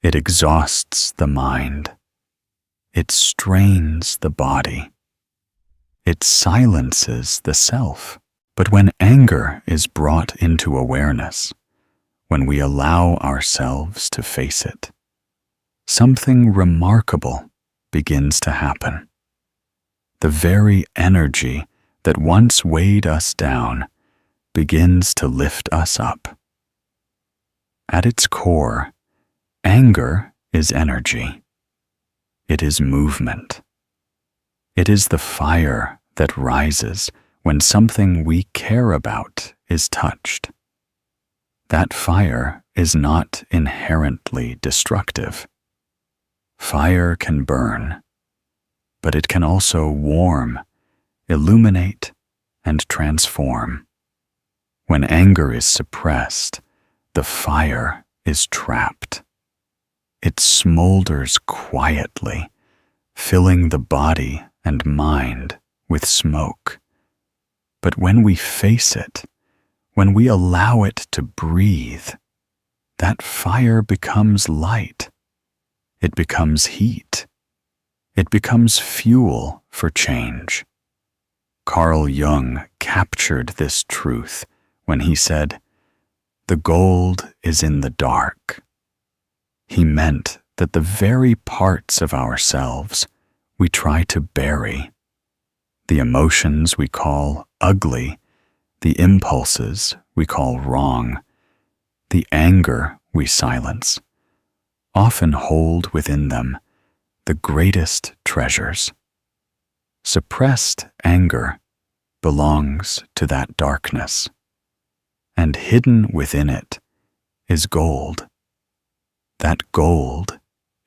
It exhausts the mind. It strains the body. It silences the self. But when anger is brought into awareness, when we allow ourselves to face it, something remarkable begins to happen. The very energy that once weighed us down begins to lift us up. At its core, anger is energy. It is movement. It is the fire that rises when something we care about is touched. That fire is not inherently destructive. Fire can burn, but it can also warm, illuminate, and transform. When anger is suppressed, the fire is trapped. It smolders quietly, filling the body and mind with smoke. But when we face it, when we allow it to breathe, that fire becomes light. It becomes heat. It becomes fuel for change. Carl Jung captured this truth when he said, "The gold is in the dark." He meant that the very parts of ourselves we try to bury, the emotions we call ugly, the impulses we call wrong, the anger we silence, often hold within them the greatest treasures. Suppressed anger belongs to that darkness, and hidden within it is gold. That gold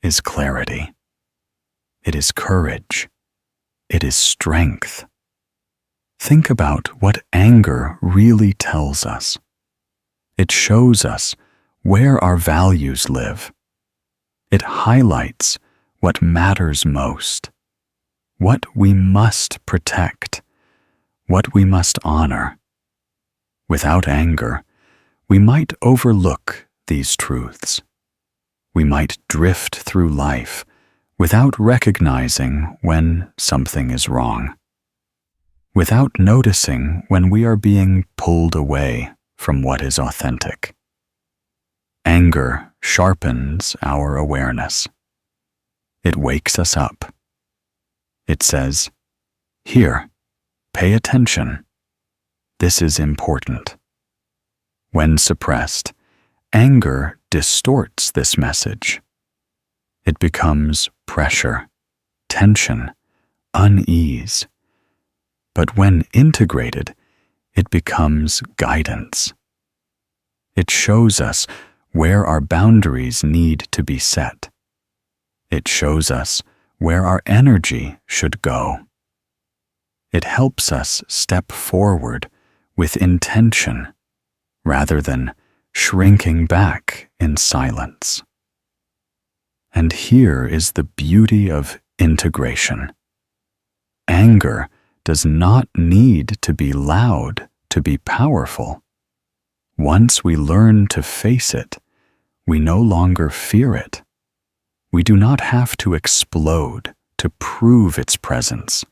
is clarity. It is courage. It is strength. Think about what anger really tells us. It shows us where our values live. It highlights what matters most, what we must protect, what we must honor. Without anger, we might overlook these truths. We might drift through life without recognizing when something is wrong, without noticing when we are being pulled away from what is authentic. Anger sharpens our awareness. It wakes us up. It says, "Here, pay attention. This is important." When suppressed, anger distorts this message. It becomes pressure, tension, unease. But when integrated, it becomes guidance. It shows us where our boundaries need to be set. It shows us where our energy should go. It helps us step forward with intention rather than shrinking back in silence. And here is the beauty of integration. Anger does not need to be loud to be powerful. Once we learn to face it, we no longer fear it. We do not have to explode to prove its presence.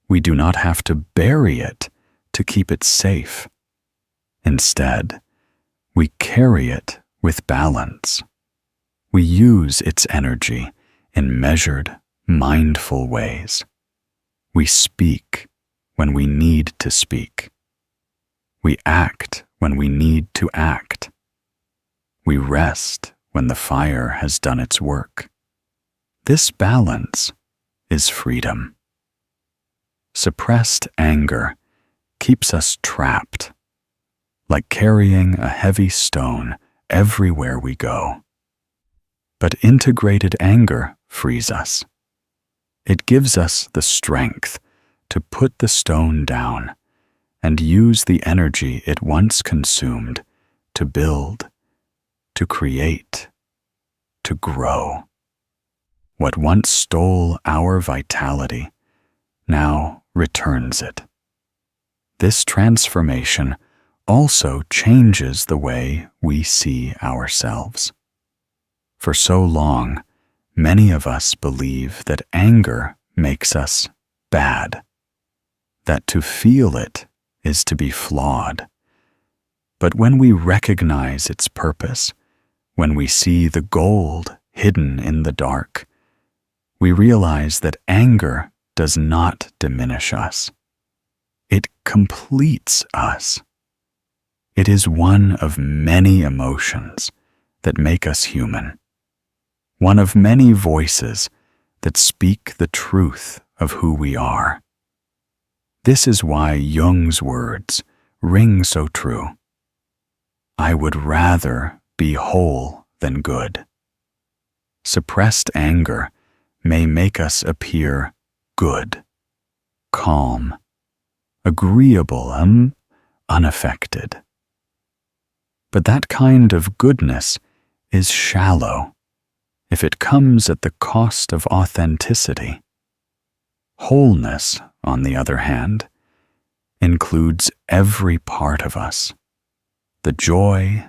We do not have to bury it to keep it safe. Instead, we carry it with balance. We use its energy in measured, mindful ways. We speak when we need to speak. We act when we need to act. We rest when the fire has done its work. This balance is freedom. Suppressed anger keeps us trapped, like carrying a heavy stone everywhere we go. But integrated anger frees us. It gives us the strength to put the stone down and use the energy it once consumed to build, to create, to grow. What once stole our vitality now returns it. This transformation also changes the way we see ourselves. For so long, many of us believe that anger makes us bad, that to feel it is to be flawed. But when we recognize its purpose, when we see the gold hidden in the dark, we realize that anger does not diminish us. It completes us. It is one of many emotions that make us human, one of many voices that speak the truth of who we are. This is why Jung's words ring so true. I would rather be whole than good. Suppressed anger may make us appear good, calm, agreeable, and unaffected. But that kind of goodness is shallow if it comes at the cost of authenticity. Wholeness on the other hand, includes every part of us: the joy,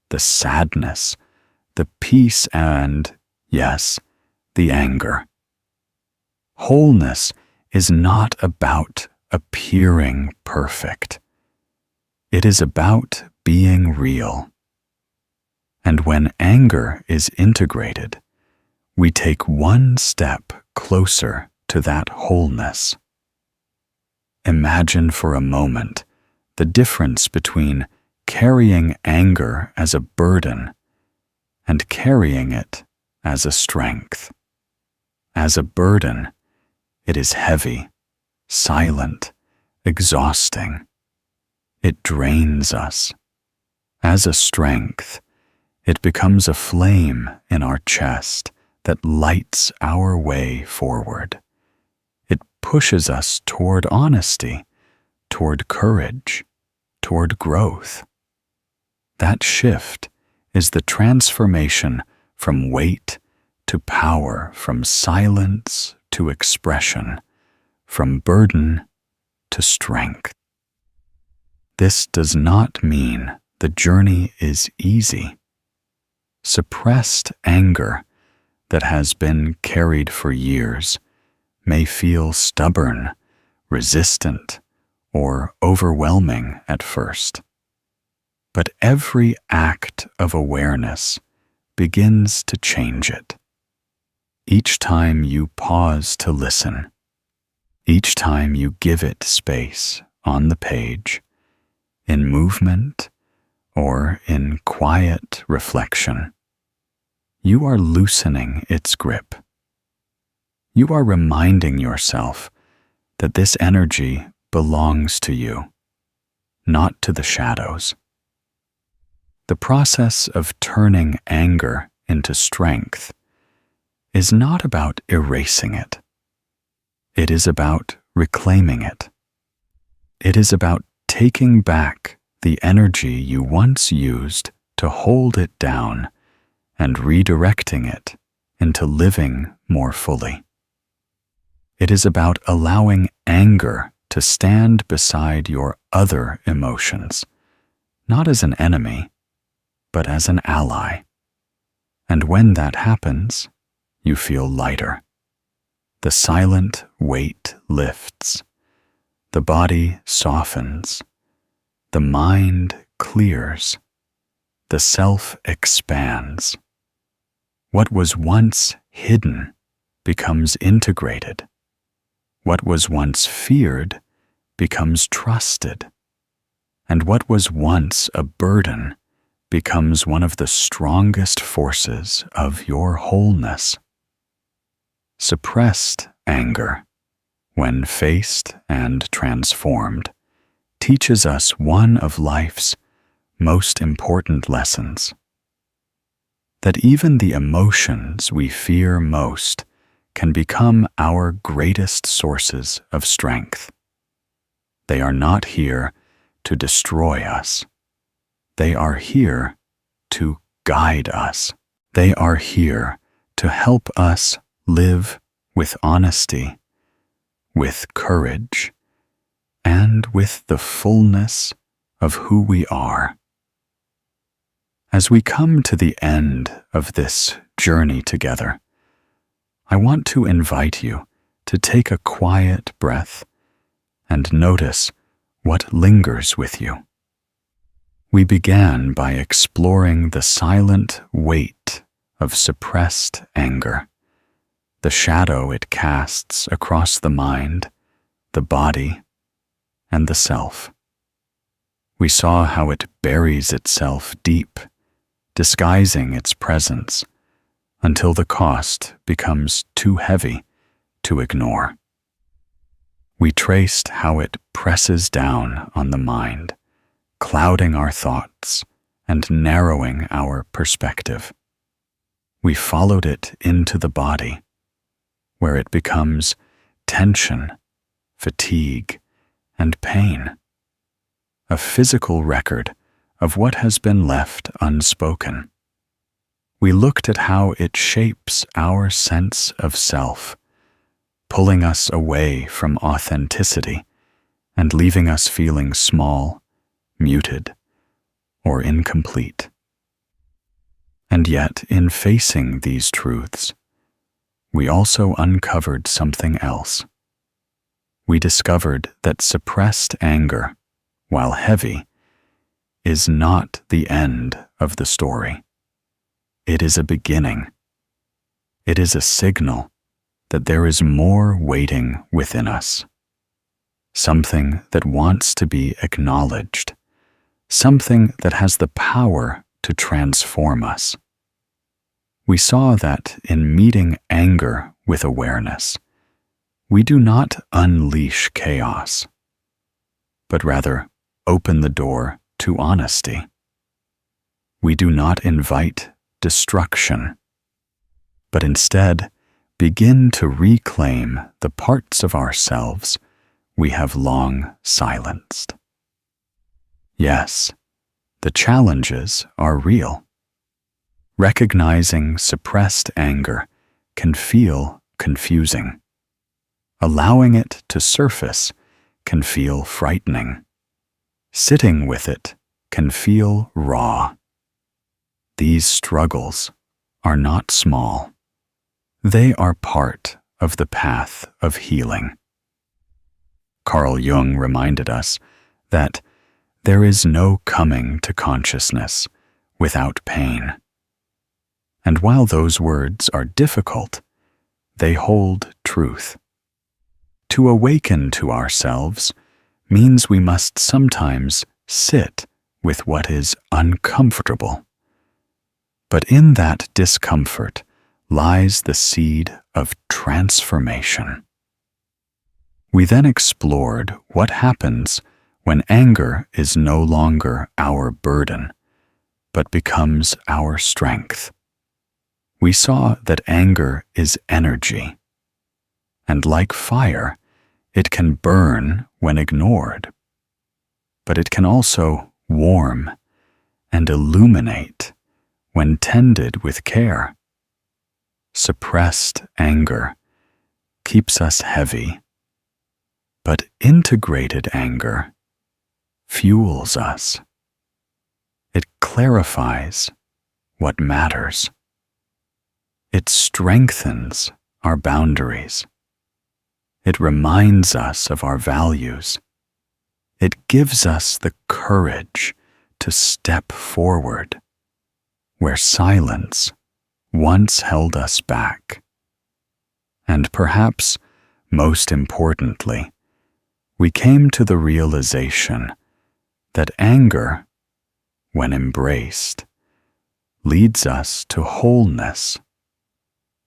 the sadness, the peace, and, yes, the anger. Wholeness is not about appearing perfect. It is about being real. And when anger is integrated, we take one step closer to that wholeness. Imagine for a moment the difference between carrying anger as a burden and carrying it as a strength. As a burden, it is heavy, silent, exhausting. It drains us. As a strength, it becomes a flame in our chest that lights our way forward. It pushes us toward honesty, toward courage, toward growth. That shift is the transformation from weight to power, from silence to expression, from burden to strength. This does not mean the journey is easy. Suppressed anger that has been carried for years may feel stubborn, resistant, or overwhelming at first. But every act of awareness begins to change it. Each time you pause to listen, each time you give it space on the page, in movement or in quiet reflection, you are loosening its grip. You are reminding yourself that this energy belongs to you, not to the shadows. The process of turning anger into strength is not about erasing it. It is about reclaiming it. It is about taking back the energy you once used to hold it down and redirecting it into living more fully. It is about allowing anger to stand beside your other emotions, not as an enemy, but as an ally. And when that happens, you feel lighter. The silent weight lifts. The body softens. The mind clears. The self expands. What was once hidden becomes integrated. What was once feared becomes trusted. And what was once a burden becomes one of the strongest forces of your wholeness. Suppressed anger, when faced and transformed, teaches us one of life's most important lessons: that even the emotions we fear most can become our greatest sources of strength. They are not here to destroy us. They are here to guide us. They are here to help us live with honesty, with courage, and with the fullness of who we are. As we come to the end of this journey together, I want to invite you to take a quiet breath and notice what lingers with you. We began by exploring the silent weight of suppressed anger, the shadow it casts across the mind, the body, and the self. We saw how it buries itself deep, disguising its presence until the cost becomes too heavy to ignore. We traced how it presses down on the mind, clouding our thoughts and narrowing our perspective. We followed it into the body, where it becomes tension, fatigue, and pain, a physical record of what has been left unspoken. We looked at how it shapes our sense of self, pulling us away from authenticity and leaving us feeling small, muted, or incomplete. And yet, in facing these truths, we also uncovered something else. We discovered that suppressed anger, while heavy, is not the end of the story. It is a beginning. It is a signal that there is more waiting within us. Something that wants to be acknowledged. Something that has the power to transform us. We saw that in meeting anger with awareness, we do not unleash chaos, but rather open the door to honesty. We do not invite destruction, but instead begin to reclaim the parts of ourselves we have long silenced. Yes, the challenges are real. Recognizing suppressed anger can feel confusing. Allowing it to surface can feel frightening. Sitting with it can feel raw. These struggles are not small. They are part of the path of healing. Carl Jung reminded us that there is no coming to consciousness without pain. And while those words are difficult, they hold truth. To awaken to ourselves means we must sometimes sit with what is uncomfortable. But in that discomfort lies the seed of transformation. We then explored what happens when anger is no longer our burden, but becomes our strength. We saw that anger is energy, and like fire, it can burn when ignored, but it can also warm and illuminate when tended with care. Suppressed anger keeps us heavy, but integrated anger fuels us. It clarifies what matters. It strengthens our boundaries. It reminds us of our values. It gives us the courage to step forward where silence once held us back. And perhaps most importantly, we came to the realization that anger, when embraced, leads us to wholeness.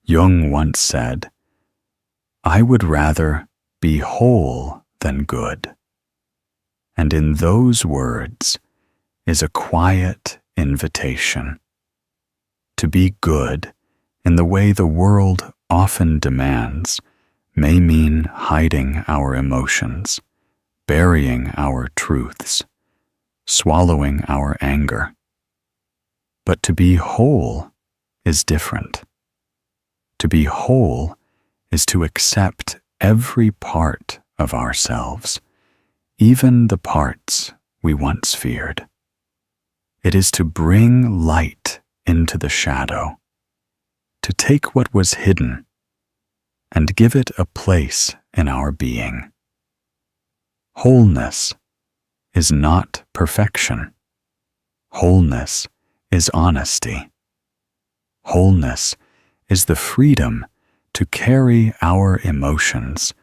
Jung once said, "I would rather be whole than good." And in those words is a quiet invitation. To be good in the way the world often demands may mean hiding our emotions, burying our truths, swallowing our anger. But to be whole is different. To be whole is to accept every part of ourselves, even the parts we once feared. It is to bring light into the shadow, to take what was hidden and give it a place in our being. Wholeness is not perfection. Wholeness is honesty. Wholeness is the freedom to carry our emotions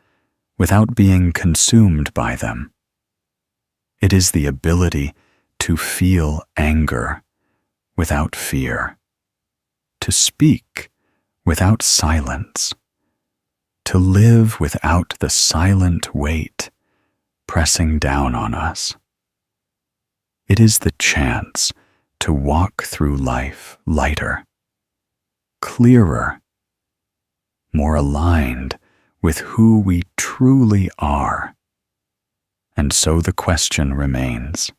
without being consumed by them. It is the ability to feel anger without fear, to speak without silence, to live without the silent weight pressing down on us. It is the chance to walk through life lighter, clearer, more aligned with who we truly are. And so the question remains,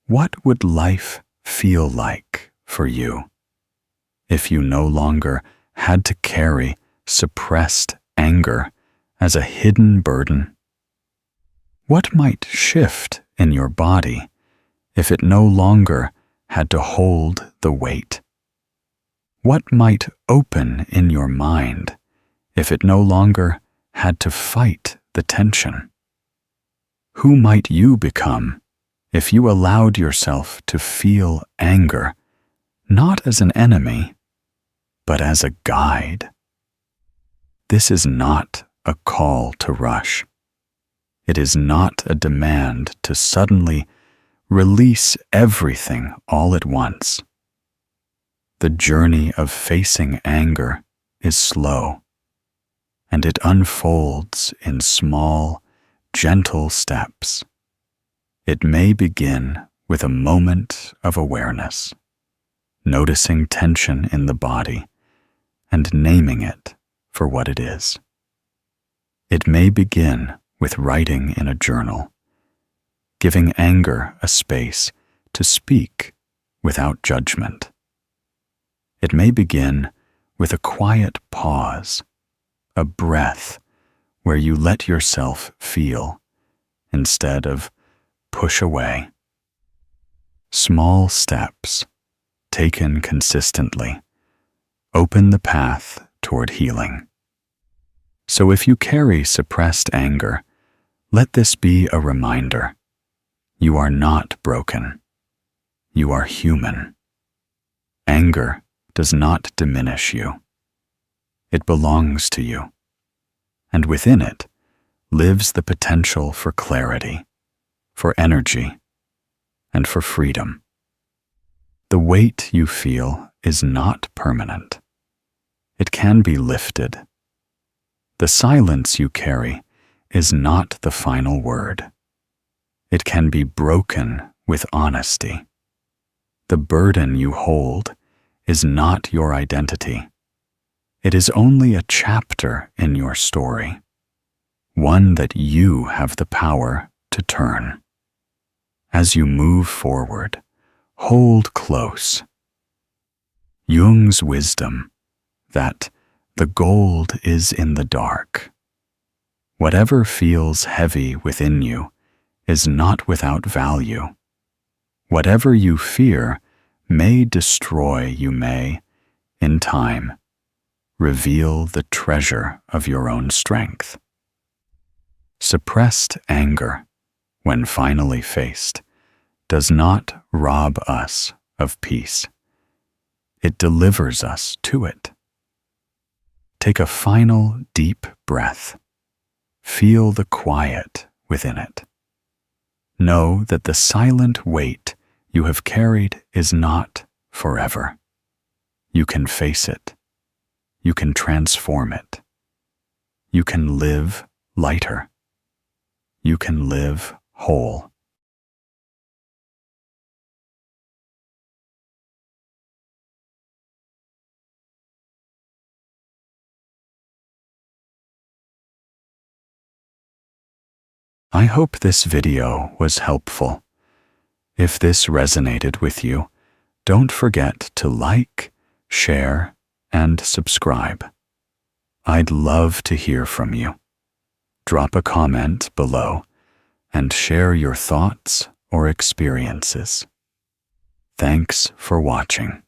what would life feel like for you if you no longer had to carry suppressed anger as a hidden burden? What might shift in your body if it no longer had to hold the weight? What might open in your mind if it no longer had to fight the tension? Who might you become if you allowed yourself to feel anger not as an enemy, but as a guide? This is not a call to rush. It is not a demand to suddenly release everything all at once. The journey of facing anger is slow, and it unfolds in small, gentle steps. It may begin with a moment of awareness, noticing tension in the body and naming it for what it is. It may begin with writing in a journal, giving anger a space to speak without judgment. It may begin with a quiet pause, a breath where you let yourself feel instead of push away. Small steps, taken consistently, open the path toward healing. So if you carry suppressed anger, let this be a reminder. You are not broken. You are human. Anger does not diminish you. It belongs to you, and within it lives the potential for clarity, for energy, and for freedom. The weight you feel is not permanent. It can be lifted. The silence you carry is not the final word. It can be broken with honesty. The burden you hold is not your identity. It is only a chapter in your story, one that you have the power to turn. As you move forward, hold close Jung's wisdom that the gold is in the dark. Whatever feels heavy within you is not without value. Whatever you fear may destroy, you may, in time, reveal the treasure of your own strength. Suppressed anger, when finally faced, does not rob us of peace. It delivers us to it. Take a final deep breath. Feel the quiet within it. Know that the silent weight you have carried is not forever. You can face it. You can transform it. You can live lighter. You can live whole. I hope this video was helpful. If this resonated with you, don't forget to like, share, and subscribe. I'd love to hear from you. Drop a comment below and share your thoughts or experiences. Thanks for watching.